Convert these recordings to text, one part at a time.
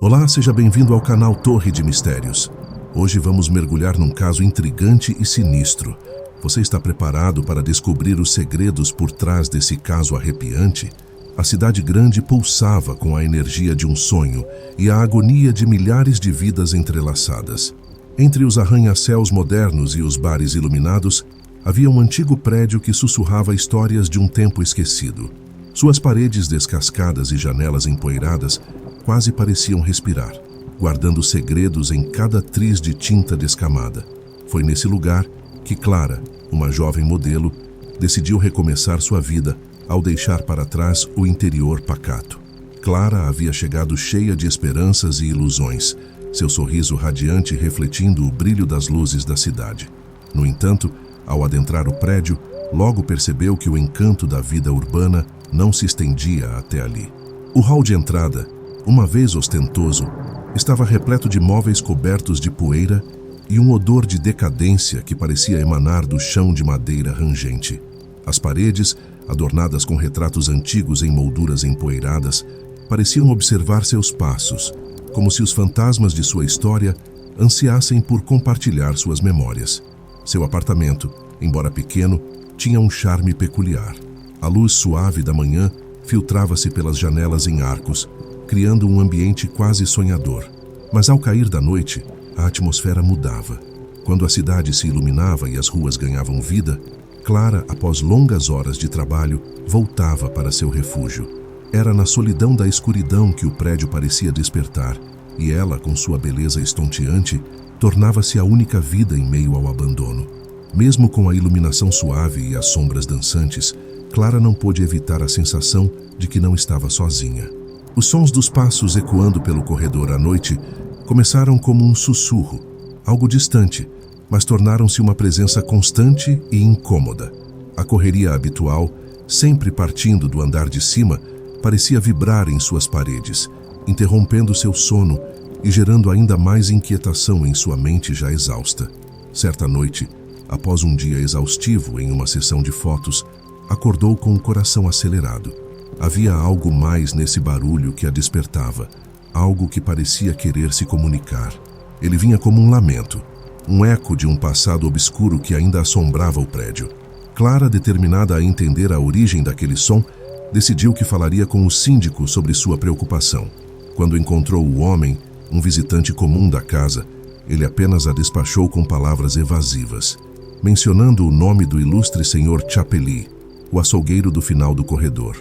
Olá, seja bem-vindo ao canal Torre de Mistérios. Hoje vamos mergulhar num caso intrigante e sinistro. Você está preparado para descobrir os segredos por trás desse caso arrepiante? A cidade grande pulsava com a energia de um sonho e a agonia de milhares de vidas entrelaçadas. Entre os arranha-céus modernos e os bares iluminados, havia um antigo prédio que sussurrava histórias de um tempo esquecido. Suas paredes descascadas e janelas empoeiradas quase pareciam respirar, guardando segredos em cada triz de tinta descamada. Foi nesse lugar que Clara, uma jovem modelo, decidiu recomeçar sua vida ao deixar para trás o interior pacato. Clara havia chegado cheia de esperanças e ilusões, seu sorriso radiante refletindo o brilho das luzes da cidade. No entanto, ao adentrar o prédio, logo percebeu que o encanto da vida urbana não se estendia até ali. O hall de entrada, uma vez ostentoso, estava repleto de móveis cobertos de poeira e um odor de decadência que parecia emanar do chão de madeira rangente. As paredes, adornadas com retratos antigos em molduras empoeiradas, pareciam observar seus passos, como se os fantasmas de sua história ansiassem por compartilhar suas memórias. Seu apartamento, embora pequeno, tinha um charme peculiar. A luz suave da manhã filtrava-se pelas janelas em arcos, criando um ambiente quase sonhador. Mas ao cair da noite, a atmosfera mudava. Quando a cidade se iluminava e as ruas ganhavam vida, Clara, após longas horas de trabalho, voltava para seu refúgio. Era na solidão da escuridão que o prédio parecia despertar, e ela, com sua beleza estonteante, tornava-se a única vida em meio ao abandono. Mesmo com a iluminação suave e as sombras dançantes, Clara não pôde evitar a sensação de que não estava sozinha. Os sons dos passos ecoando pelo corredor à noite começaram como um sussurro, algo distante, mas tornaram-se uma presença constante e incômoda. A correria habitual, sempre partindo do andar de cima, parecia vibrar em suas paredes, interrompendo seu sono e gerando ainda mais inquietação em sua mente já exausta. Certa noite, após um dia exaustivo em uma sessão de fotos, acordou com o coração acelerado. Havia algo mais nesse barulho que a despertava, algo que parecia querer se comunicar. Ele vinha como um lamento, um eco de um passado obscuro que ainda assombrava o prédio. Clara, determinada a entender a origem daquele som, decidiu que falaria com o síndico sobre sua preocupação. Quando encontrou o homem, um visitante comum da casa, ele apenas a despachou com palavras evasivas, mencionando o nome do ilustre senhor Chapeli, o açougueiro do final do corredor.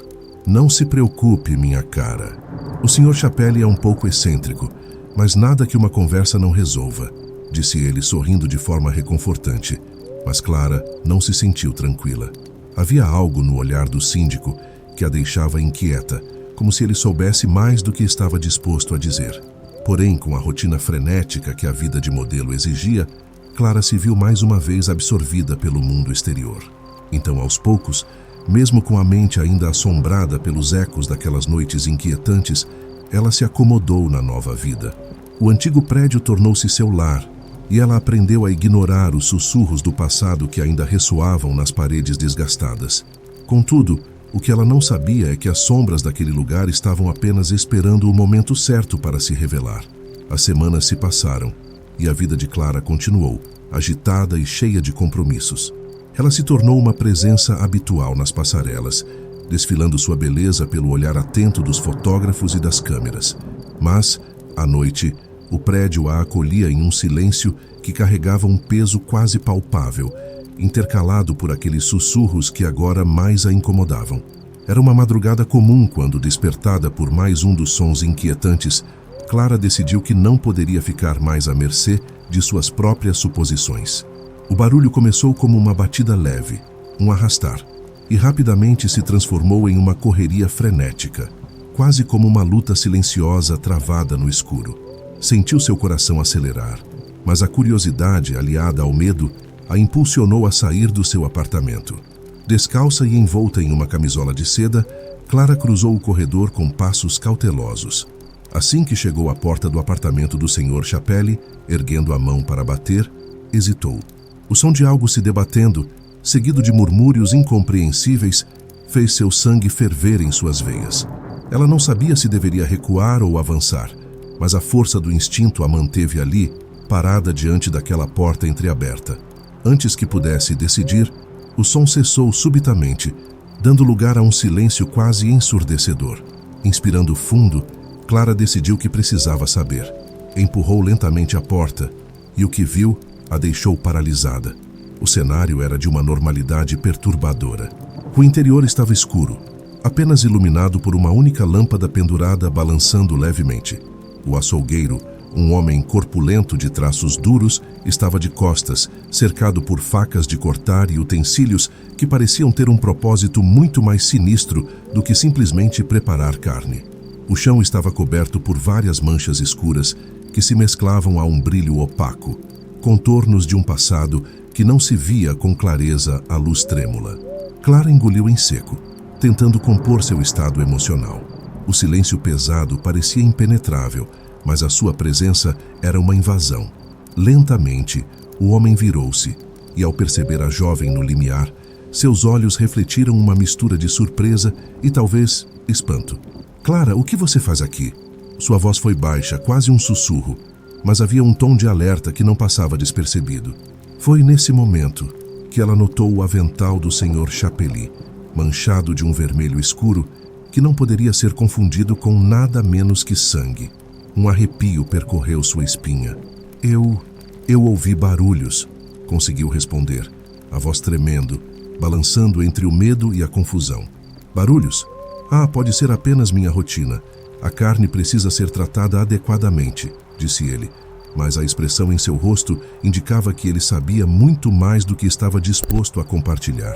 Não se preocupe, minha cara. O Sr. Chapeli é um pouco excêntrico, mas nada que uma conversa não resolva, disse ele sorrindo de forma reconfortante. Mas Clara não se sentiu tranquila. Havia algo no olhar do síndico que a deixava inquieta, como se ele soubesse mais do que estava disposto a dizer. Porém, com a rotina frenética que a vida de modelo exigia, Clara se viu mais uma vez absorvida pelo mundo exterior. Então, aos poucos, mesmo com a mente ainda assombrada pelos ecos daquelas noites inquietantes, ela se acomodou na nova vida. O antigo prédio tornou-se seu lar, e ela aprendeu a ignorar os sussurros do passado que ainda ressoavam nas paredes desgastadas. Contudo, o que ela não sabia é que as sombras daquele lugar estavam apenas esperando o momento certo para se revelar. As semanas se passaram, e a vida de Clara continuou, agitada e cheia de compromissos. Ela se tornou uma presença habitual nas passarelas, desfilando sua beleza pelo olhar atento dos fotógrafos e das câmeras. Mas, à noite, o prédio a acolhia em um silêncio que carregava um peso quase palpável, intercalado por aqueles sussurros que agora mais a incomodavam. Era uma madrugada comum quando, despertada por mais um dos sons inquietantes, Clara decidiu que não poderia ficar mais à mercê de suas próprias suposições. O barulho começou como uma batida leve, um arrastar, e rapidamente se transformou em uma correria frenética, quase como uma luta silenciosa travada no escuro. Sentiu seu coração acelerar, mas a curiosidade, aliada ao medo, a impulsionou a sair do seu apartamento. Descalça e envolta em uma camisola de seda, Clara cruzou o corredor com passos cautelosos. Assim que chegou à porta do apartamento do Sr. Chapeli, erguendo a mão para bater, hesitou. O som de algo se debatendo, seguido de murmúrios incompreensíveis, fez seu sangue ferver em suas veias. Ela não sabia se deveria recuar ou avançar, mas a força do instinto a manteve ali, parada diante daquela porta entreaberta. Antes que pudesse decidir, o som cessou subitamente, dando lugar a um silêncio quase ensurdecedor. Inspirando fundo, Clara decidiu que precisava saber. Empurrou lentamente a porta e o que viu a deixou paralisada. O cenário era de uma normalidade perturbadora. O interior estava escuro, apenas iluminado por uma única lâmpada pendurada balançando levemente. O açougueiro, um homem corpulento de traços duros, estava de costas, cercado por facas de cortar e utensílios que pareciam ter um propósito muito mais sinistro do que simplesmente preparar carne. O chão estava coberto por várias manchas escuras que se mesclavam a um brilho opaco, contornos de um passado que não se via com clareza à luz trêmula. Clara engoliu em seco, tentando compor seu estado emocional. O silêncio pesado parecia impenetrável, mas a sua presença era uma invasão. Lentamente, o homem virou-se, e ao perceber a jovem no limiar, seus olhos refletiram uma mistura de surpresa e talvez espanto. "Clara, o que você faz aqui?" Sua voz foi baixa, quase um sussurro, mas havia um tom de alerta que não passava despercebido. Foi nesse momento que ela notou o avental do Sr. Chapeli, manchado de um vermelho escuro que não poderia ser confundido com nada menos que sangue. Um arrepio percorreu sua espinha. Eu ouvi barulhos", conseguiu responder, a voz tremendo, balançando entre o medo e a confusão. "Barulhos? Ah, pode ser apenas minha rotina. A carne precisa ser tratada adequadamente", disse ele, mas a expressão em seu rosto indicava que ele sabia muito mais do que estava disposto a compartilhar.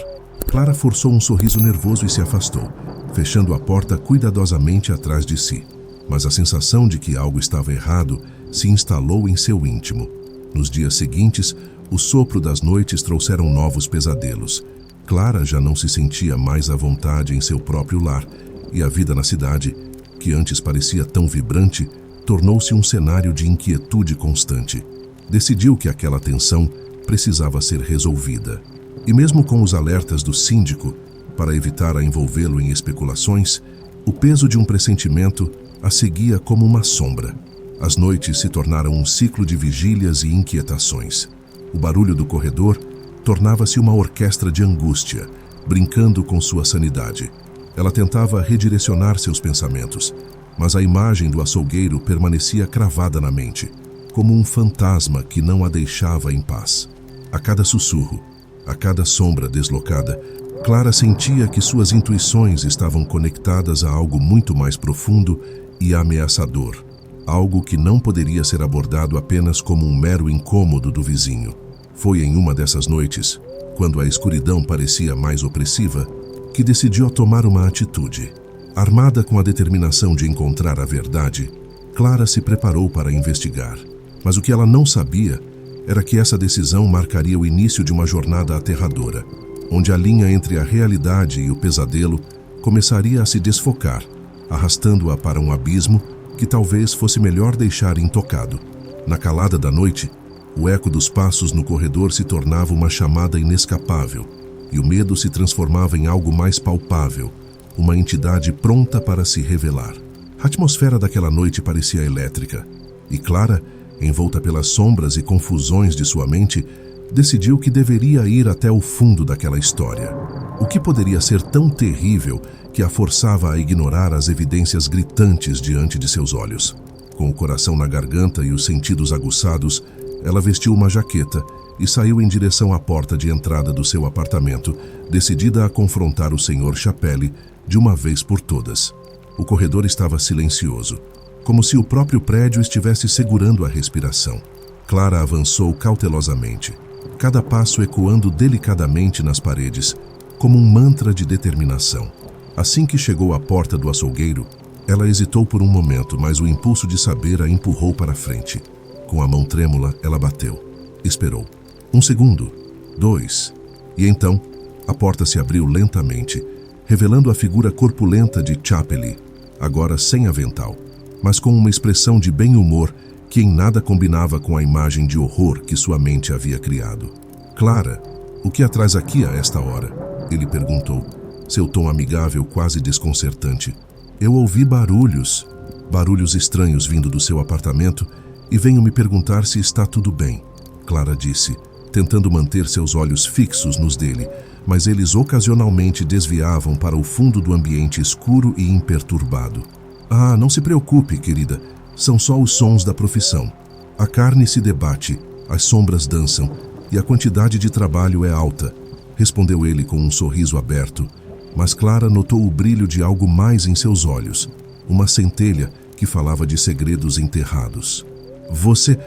Clara forçou um sorriso nervoso e se afastou, fechando a porta cuidadosamente atrás de si. Mas a sensação de que algo estava errado se instalou em seu íntimo. Nos dias seguintes, o sopro das noites trouxeram novos pesadelos. Clara já não se sentia mais à vontade em seu próprio lar, e a vida na cidade, que antes parecia tão vibrante, tornou-se um cenário de inquietude constante. Decidiu que aquela tensão precisava ser resolvida. E mesmo com os alertas do síndico, para evitar a envolvê-lo em especulações, o peso de um pressentimento a seguia como uma sombra. As noites se tornaram um ciclo de vigílias e inquietações. O barulho do corredor tornava-se uma orquestra de angústia, brincando com sua sanidade. Ela tentava redirecionar seus pensamentos, mas a imagem do açougueiro permanecia cravada na mente, como um fantasma que não a deixava em paz. A cada sussurro, a cada sombra deslocada, Clara sentia que suas intuições estavam conectadas a algo muito mais profundo e ameaçador, algo que não poderia ser abordado apenas como um mero incômodo do vizinho. Foi em uma dessas noites, quando a escuridão parecia mais opressiva, que decidiu tomar uma atitude. Armada com a determinação de encontrar a verdade, Clara se preparou para investigar. Mas o que ela não sabia era que essa decisão marcaria o início de uma jornada aterradora, onde a linha entre a realidade e o pesadelo começaria a se desfocar, arrastando-a para um abismo que talvez fosse melhor deixar intocado. Na calada da noite, o eco dos passos no corredor se tornava uma chamada inescapável, e o medo se transformava em algo mais palpável, uma entidade pronta para se revelar. A atmosfera daquela noite parecia elétrica, e Clara, envolta pelas sombras e confusões de sua mente, decidiu que deveria ir até o fundo daquela história. O que poderia ser tão terrível que a forçava a ignorar as evidências gritantes diante de seus olhos? Com o coração na garganta e os sentidos aguçados, ela vestiu uma jaqueta e saiu em direção à porta de entrada do seu apartamento, decidida a confrontar o Sr. Chapeli de uma vez por todas. O corredor estava silencioso, como se o próprio prédio estivesse segurando a respiração. Clara avançou cautelosamente, cada passo ecoando delicadamente nas paredes, como um mantra de determinação. Assim que chegou à porta do açougueiro, ela hesitou por um momento, mas o impulso de saber a empurrou para frente. Com a mão trêmula, ela bateu. Esperou. 1 segundo, 2, e então a porta se abriu lentamente, revelando a figura corpulenta de Chapeli, agora sem avental, mas com uma expressão de bem-humor que em nada combinava com a imagem de horror que sua mente havia criado. "Clara, o que a traz aqui a esta hora?" ele perguntou, seu tom amigável quase desconcertante. "Eu ouvi barulhos." barulhos estranhos vindo do seu apartamento e venho me perguntar se está tudo bem, Clara disse, tentando manter seus olhos fixos nos dele, mas eles ocasionalmente desviavam para o fundo do ambiente escuro e imperturbado. Ah, não se preocupe, querida. São só os sons da profissão. A carne se debate, as sombras dançam e a quantidade de trabalho é alta, respondeu ele com um sorriso aberto, mas Clara notou o brilho de algo mais em seus olhos, uma centelha que falava de segredos enterrados. Você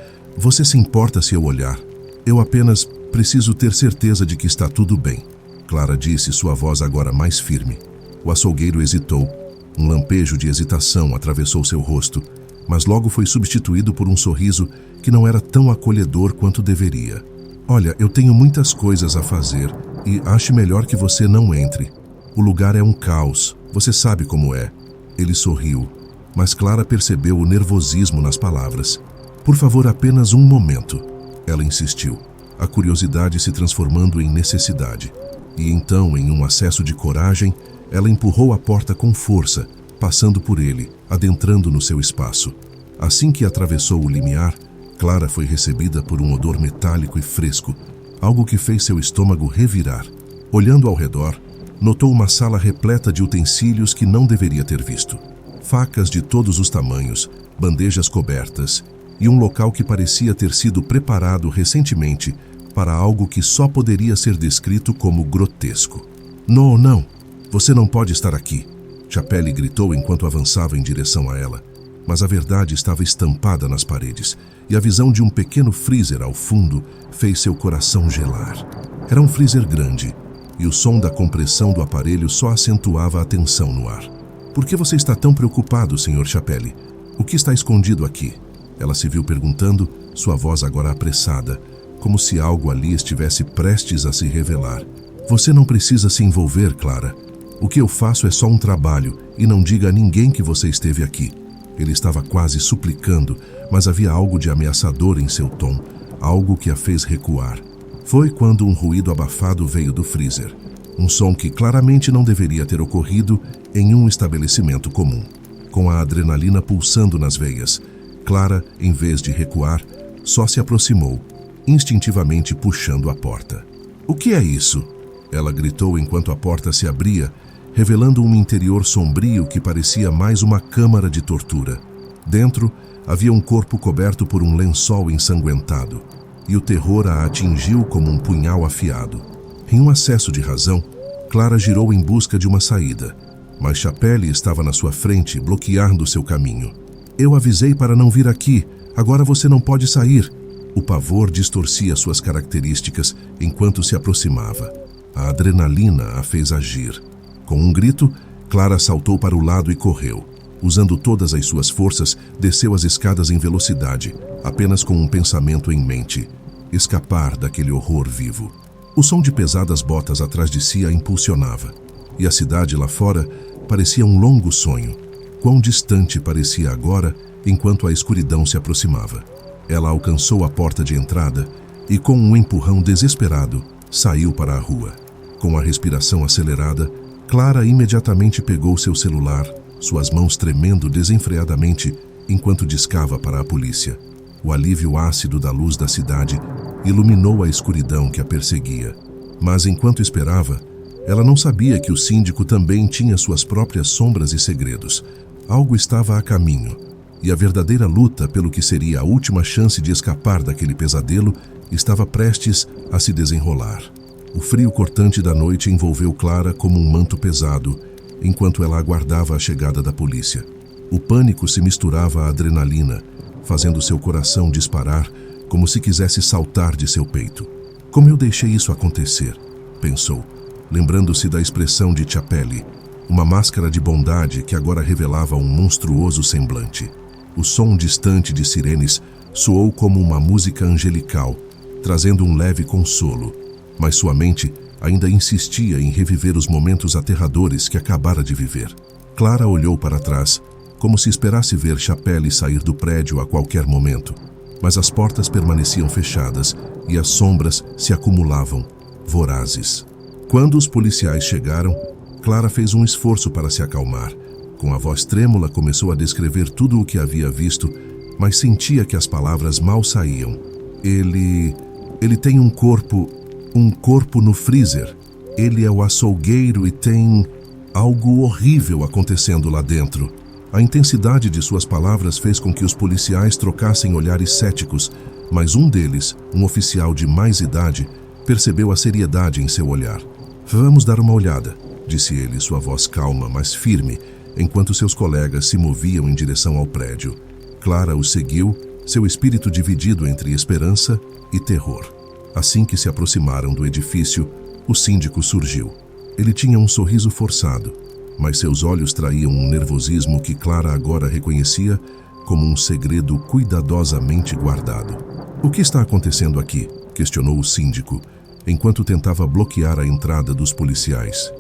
se importa se eu olhar? Eu apenas preciso ter certeza de que está tudo bem, Clara disse, sua voz agora mais firme. O açougueiro hesitou. Um lampejo de hesitação atravessou seu rosto, mas logo foi substituído por um sorriso que não era tão acolhedor quanto deveria. Olha, eu tenho muitas coisas a fazer e acho melhor que você não entre. O lugar é um caos, você sabe como é. Ele sorriu, mas Clara percebeu o nervosismo nas palavras. Por favor, apenas um momento, ela insistiu, a curiosidade se transformando em necessidade. E então, em um acesso de coragem, ela empurrou a porta com força, passando por ele, adentrando no seu espaço. Assim que atravessou o limiar, Clara foi recebida por um odor metálico e fresco, algo que fez seu estômago revirar. Olhando ao redor, notou uma sala repleta de utensílios que não deveria ter visto. Facas de todos os tamanhos, bandejas cobertas e um local que parecia ter sido preparado recentemente para algo que só poderia ser descrito como grotesco. Não, você não pode estar aqui, Chapelle gritou enquanto avançava em direção a ela. Mas a verdade estava estampada nas paredes, e a visão de um pequeno freezer ao fundo fez seu coração gelar. Era um freezer grande, e o som da compressão do aparelho só acentuava a tensão no ar. Por que você está tão preocupado, Sr. Chapelle? O que está escondido aqui? Ela se viu perguntando, sua voz agora apressada, como se algo ali estivesse prestes a se revelar. Você não precisa se envolver, Clara. O que eu faço é só um trabalho, e não diga a ninguém que você esteve aqui. Ele estava quase suplicando, mas havia algo de ameaçador em seu tom, algo que a fez recuar. Foi quando um ruído abafado veio do freezer, um som que claramente não deveria ter ocorrido em um estabelecimento comum. Com a adrenalina pulsando nas veias, Clara, em vez de recuar, só se aproximou, instintivamente puxando a porta. "O que é isso?" ela gritou enquanto a porta se abria, revelando um interior sombrio que parecia mais uma câmara de tortura. Dentro, havia um corpo coberto por um lençol ensanguentado, e o terror a atingiu como um punhal afiado. Em um acesso de razão, Clara girou em busca de uma saída, mas Chapelle estava na sua frente, bloqueando seu caminho. "Eu avisei para não vir aqui, agora você não pode sair." O pavor distorcia suas características enquanto se aproximava. A adrenalina a fez agir. Com um grito, Clara saltou para o lado e correu. Usando todas as suas forças, desceu as escadas em velocidade, apenas com um pensamento em mente: escapar daquele horror vivo. O som de pesadas botas atrás de si a impulsionava, e a cidade lá fora parecia um longo sonho. Quão distante parecia agora, enquanto a escuridão se aproximava. Ela alcançou a porta de entrada e, com um empurrão desesperado, saiu para a rua. Com a respiração acelerada, Clara imediatamente pegou seu celular, suas mãos tremendo desenfreadamente enquanto discava para a polícia. O alívio ácido da luz da cidade iluminou a escuridão que a perseguia. Mas enquanto esperava, ela não sabia que o síndico também tinha suas próprias sombras e segredos. Algo estava a caminho, e a verdadeira luta pelo que seria a última chance de escapar daquele pesadelo estava prestes a se desenrolar. O frio cortante da noite envolveu Clara como um manto pesado, enquanto ela aguardava a chegada da polícia. O pânico se misturava à adrenalina, fazendo seu coração disparar como se quisesse saltar de seu peito. "Como eu deixei isso acontecer?" pensou, lembrando-se da expressão de Chapelle, uma máscara de bondade que agora revelava um monstruoso semblante. O som distante de sirenes soou como uma música angelical, trazendo um leve consolo, mas sua mente ainda insistia em reviver os momentos aterradores que acabara de viver. Clara olhou para trás, como se esperasse ver Chapelle sair do prédio a qualquer momento, mas as portas permaneciam fechadas e as sombras se acumulavam, vorazes. Quando os policiais chegaram, Clara fez um esforço para se acalmar, Com a voz trêmula, começou a descrever tudo o que havia visto, mas sentia que as palavras mal saíam. Ele tem um corpo no freezer. Ele é o açougueiro e tem algo horrível acontecendo lá dentro. A intensidade de suas palavras fez com que os policiais trocassem olhares céticos, mas um deles, um oficial de mais idade, percebeu a seriedade em seu olhar. Vamos dar uma olhada, disse ele, sua voz calma, mas firme, enquanto seus colegas se moviam em direção ao prédio. Clara os seguiu, seu espírito dividido entre esperança e terror. Assim que se aproximaram do edifício, o síndico surgiu. Ele tinha um sorriso forçado, mas seus olhos traíam um nervosismo que Clara agora reconhecia como um segredo cuidadosamente guardado. O que está acontecendo aqui? Questionou o síndico, enquanto tentava bloquear a entrada dos policiais.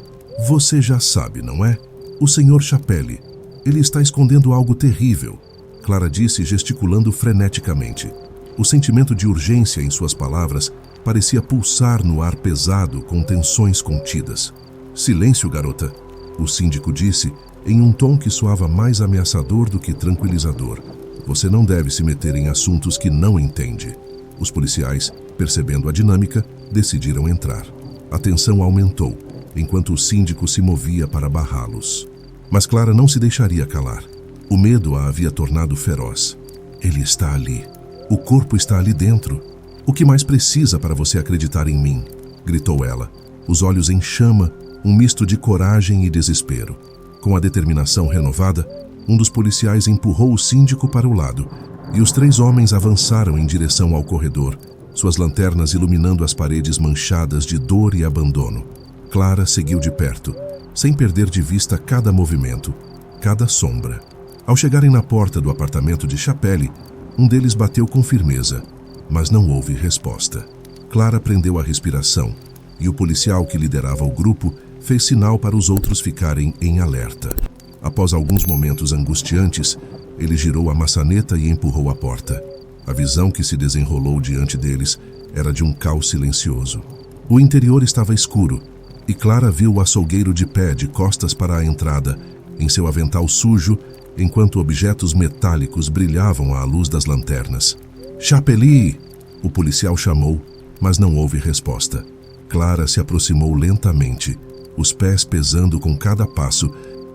Você já sabe, não é? O Sr. Chapelle. Ele está escondendo algo terrível, Clara disse, gesticulando freneticamente. O sentimento de urgência em suas palavras parecia pulsar no ar pesado com tensões contidas. Silêncio, garota, o síndico disse, em um tom que soava mais ameaçador do que tranquilizador. Você não deve se meter em assuntos que não entende. Os policiais, percebendo a dinâmica, decidiram entrar. A tensão aumentou, enquanto o síndico se movia para barrá-los. Mas Clara não se deixaria calar. O medo a havia tornado feroz. Ele está ali. O corpo está ali dentro. O que mais precisa para você acreditar em mim? Gritou ela, os olhos em chama, um misto de coragem e desespero. Com a determinação renovada, um dos policiais empurrou o síndico para o lado e os 3 homens avançaram em direção ao corredor, suas lanternas iluminando as paredes manchadas de dor e abandono. Clara seguiu de perto, sem perder de vista cada movimento, cada sombra. Ao chegarem na porta do apartamento de Chapelle, um deles bateu com firmeza, mas não houve resposta. Clara prendeu a respiração e o policial que liderava o grupo fez sinal para os outros ficarem em alerta. Após alguns momentos angustiantes, ele girou a maçaneta e empurrou a porta. A visão que se desenrolou diante deles era de um caos silencioso. O interior estava escuro e Clara viu o açougueiro de pé de costas para a entrada, em seu avental sujo, enquanto objetos metálicos brilhavam à luz das lanternas. Chapelle! O policial chamou, mas não houve resposta. Clara se aproximou lentamente, os pés pesando com cada passo,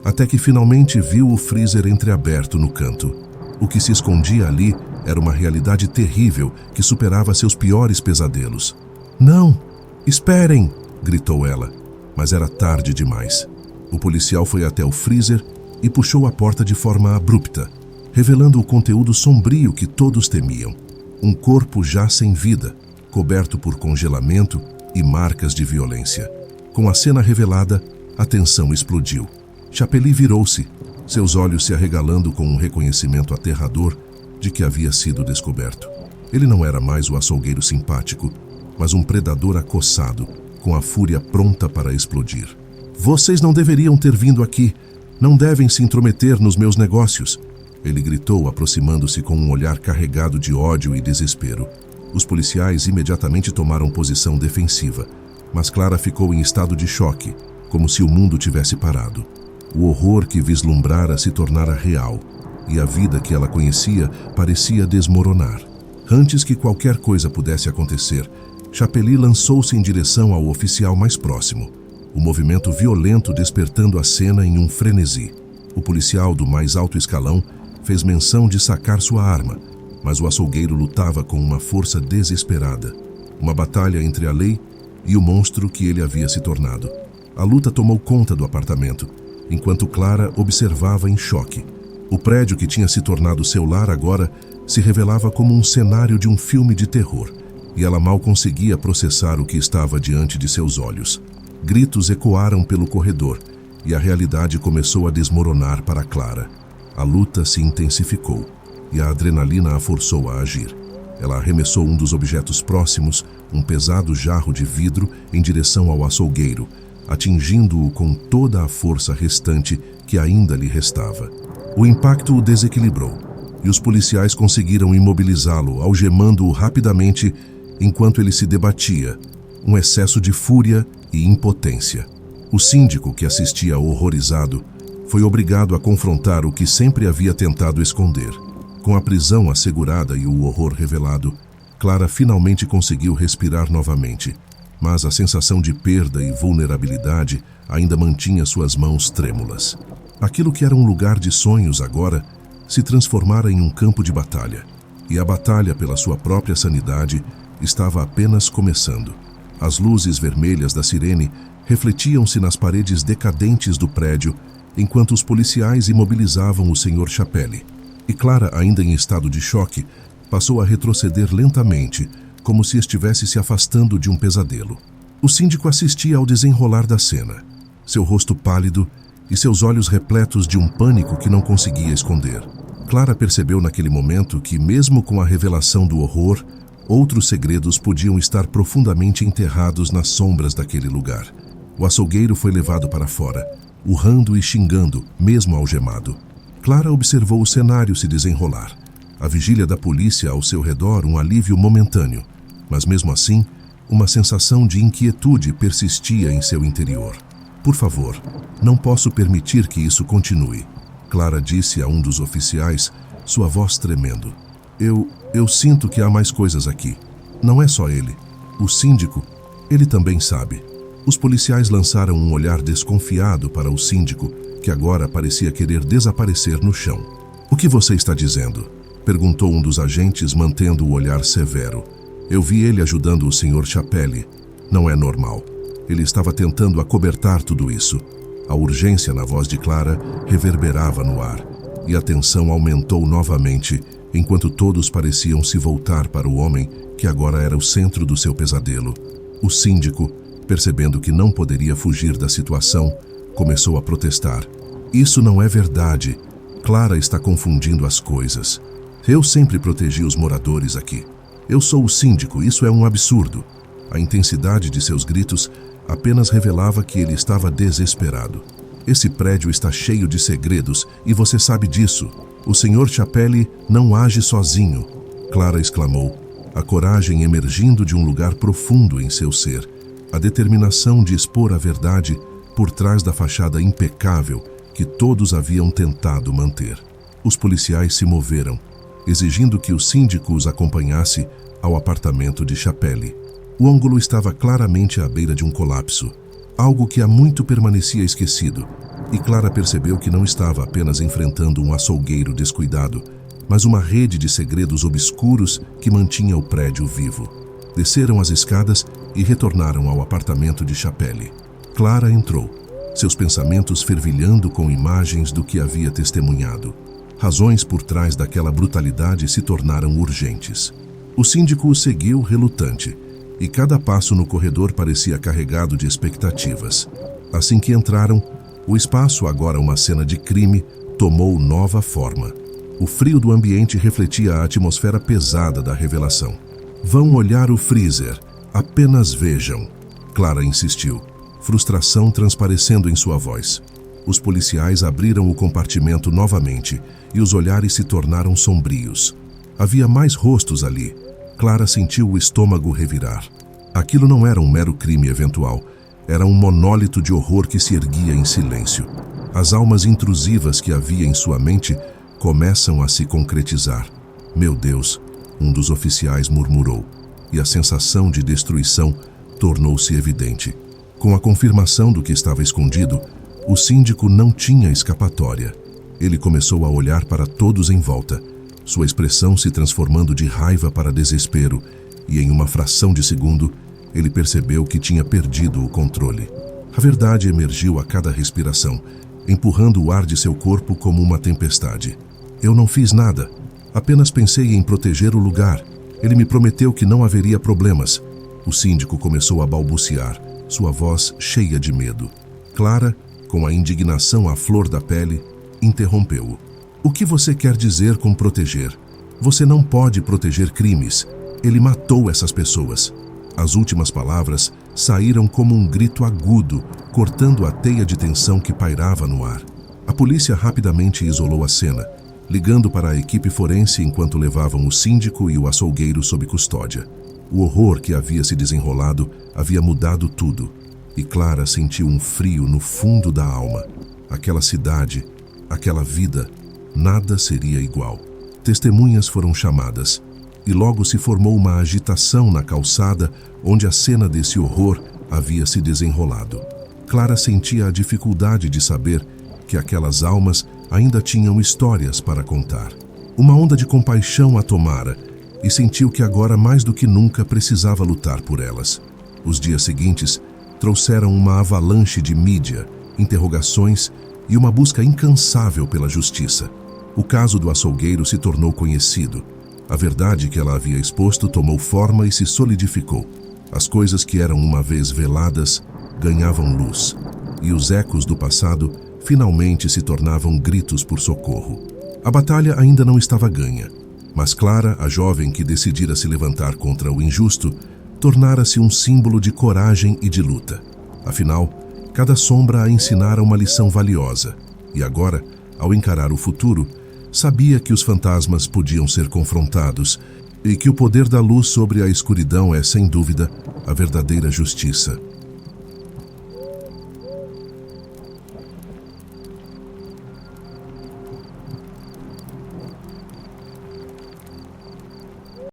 até que finalmente viu o freezer entreaberto no canto. O que se escondia ali era uma realidade terrível que superava seus piores pesadelos. Não! Esperem! Gritou ela, mas era tarde demais. O policial foi até o freezer e puxou a porta de forma abrupta, revelando o conteúdo sombrio que todos temiam. Um corpo já sem vida, coberto por congelamento e marcas de violência. Com a cena revelada, a tensão explodiu. Chapelle virou-se, seus olhos se arregalando com um reconhecimento aterrador de que havia sido descoberto. Ele não era mais o açougueiro simpático, mas um predador acossado, com a fúria pronta para explodir. Vocês não deveriam ter vindo aqui. Não devem se intrometer nos meus negócios. Ele gritou, aproximando-se com um olhar carregado de ódio e desespero. Os policiais imediatamente tomaram posição defensiva, mas Clara ficou em estado de choque, como se o mundo tivesse parado. O horror que vislumbrara se tornara real, e a vida que ela conhecia parecia desmoronar. Antes que qualquer coisa pudesse acontecer, Chapelle lançou-se em direção ao oficial mais próximo, o movimento violento despertando a cena em um frenesi. O policial do mais alto escalão fez menção de sacar sua arma, mas o açougueiro lutava com uma força desesperada. Uma batalha entre a lei e o monstro que ele havia se tornado. A luta tomou conta do apartamento, enquanto Clara observava em choque. O prédio que tinha se tornado seu lar agora se revelava como um cenário de um filme de terror, e ela mal conseguia processar o que estava diante de seus olhos. Gritos ecoaram pelo corredor, e a realidade começou a desmoronar para Clara. A luta se intensificou, e a adrenalina a forçou a agir. Ela arremessou um dos objetos próximos, um pesado jarro de vidro, em direção ao açougueiro, atingindo-o com toda a força restante que ainda lhe restava. O impacto o desequilibrou, e os policiais conseguiram imobilizá-lo, algemando-o rapidamente enquanto ele se debatia, um excesso de fúria e impotência. O síndico, que assistia horrorizado, Foi obrigado a confrontar o que sempre havia tentado esconder. Com a prisão assegurada e o horror revelado, Clara finalmente conseguiu respirar novamente, mas a sensação de perda e vulnerabilidade ainda mantinha suas mãos trêmulas. Aquilo que era um lugar de sonhos agora se transformara em um campo de batalha, e a batalha pela sua própria sanidade estava apenas começando. As luzes vermelhas da sirene refletiam-se nas paredes decadentes do prédio, enquanto os policiais imobilizavam o Sr. Chapelle. E Clara, ainda em estado de choque, passou a retroceder lentamente, como se estivesse se afastando de um pesadelo. O síndico assistia ao desenrolar da cena, seu rosto pálido e seus olhos repletos de um pânico que não conseguia esconder. Clara percebeu naquele momento que, mesmo com a revelação do horror, outros segredos podiam estar profundamente enterrados nas sombras daquele lugar. O açougueiro foi levado para fora, urrando e xingando, mesmo algemado. Clara observou o cenário se desenrolar. A vigília da polícia ao seu redor, um alívio momentâneo, mas mesmo assim, uma sensação de inquietude persistia em seu interior. Por favor, não posso permitir que isso continue, Clara disse a um dos oficiais, sua voz tremendo. Eu sinto que há mais coisas aqui. Não é só ele. O síndico, ele também sabe. Os policiais lançaram um olhar desconfiado para o síndico, que agora parecia querer desaparecer no chão. O que você está dizendo? Perguntou um dos agentes, mantendo o olhar severo. Eu vi ele ajudando o Sr. Chapelle. Não é normal. Ele estava tentando acobertar tudo isso. A urgência na voz de Clara reverberava no ar, e a tensão aumentou novamente, enquanto todos pareciam se voltar para o homem que agora era o centro do seu pesadelo. O síndico, percebendo que não poderia fugir da situação, começou a protestar. Isso não é verdade. Clara está confundindo as coisas. Eu sempre protegi os moradores aqui. Eu sou o síndico, isso é um absurdo. A intensidade de seus gritos apenas revelava que ele estava desesperado. Esse prédio está cheio de segredos e você sabe disso. O Sr. Chapelle não age sozinho, Clara exclamou, a coragem emergindo de um lugar profundo em seu ser, a determinação de expor a verdade por trás da fachada impecável que todos haviam tentado manter. Os policiais se moveram, exigindo que o síndico os acompanhasse ao apartamento de Chapelle. O ângulo estava claramente à beira de um colapso, algo que há muito permanecia esquecido, e Clara percebeu que não estava apenas enfrentando um açougueiro descuidado, mas uma rede de segredos obscuros que mantinha o prédio vivo. Desceram as escadas e retornaram ao apartamento de Chapelle. Clara entrou, seus pensamentos fervilhando com imagens do que havia testemunhado. Razões por trás daquela brutalidade se tornaram urgentes. O síndico o seguiu relutante, e cada passo no corredor parecia carregado de expectativas. Assim que entraram, o espaço, agora uma cena de crime, tomou nova forma. O frio do ambiente refletia a atmosfera pesada da revelação. Vão olhar o freezer, apenas vejam, Clara insistiu, frustração transparecendo em sua voz. Os policiais abriram o compartimento novamente e os olhares se tornaram sombrios. Havia mais rostos ali. Clara sentiu o estômago revirar. Aquilo não era um mero crime eventual. Era um monólito de horror que se erguia em silêncio. As almas intrusivas que havia em sua mente começam a se concretizar. Meu Deus, um dos oficiais murmurou, e a sensação de destruição tornou-se evidente. Com a confirmação do que estava escondido, o síndico não tinha escapatória. Ele começou a olhar para todos em volta, sua expressão se transformando de raiva para desespero, e em uma fração de segundo, ele percebeu que tinha perdido o controle. A verdade emergiu a cada respiração, empurrando o ar de seu corpo como uma tempestade. Eu não fiz nada, apenas pensei em proteger o lugar. Ele me prometeu que não haveria problemas. O síndico começou a balbuciar, sua voz cheia de medo. Clara, com a indignação à flor da pele, interrompeu-o. O que você quer dizer com proteger? Você não pode proteger crimes. Ele matou essas pessoas. As últimas palavras saíram como um grito agudo, cortando a teia de tensão que pairava no ar. A polícia rapidamente isolou a cena, ligando para a equipe forense enquanto levavam o síndico e o açougueiro sob custódia. O horror que havia se desenrolado havia mudado tudo, e Clara sentiu um frio no fundo da alma. aquela cidade, aquela vida, nada seria igual. Testemunhas foram chamadas, e logo se formou uma agitação na calçada onde a cena desse horror havia se desenrolado. Clara sentia a dificuldade de saber que aquelas almas ainda tinham histórias para contar. Uma onda de compaixão a tomara e sentiu que agora mais do que nunca precisava lutar por elas. Os dias seguintes trouxeram uma avalanche de mídia, interrogações e uma busca incansável pela justiça. O caso do açougueiro se tornou conhecido. A verdade que ela havia exposto tomou forma e se solidificou. As coisas que eram uma vez veladas ganhavam luz, e os ecos do passado finalmente se tornavam gritos por socorro. A batalha ainda não estava ganha, mas Clara, a jovem que decidira se levantar contra o injusto, tornara-se um símbolo de coragem e de luta. Afinal, cada sombra a ensinara uma lição valiosa, e agora, ao encarar o futuro, sabia que os fantasmas podiam ser confrontados e que o poder da luz sobre a escuridão é, sem dúvida, a verdadeira justiça.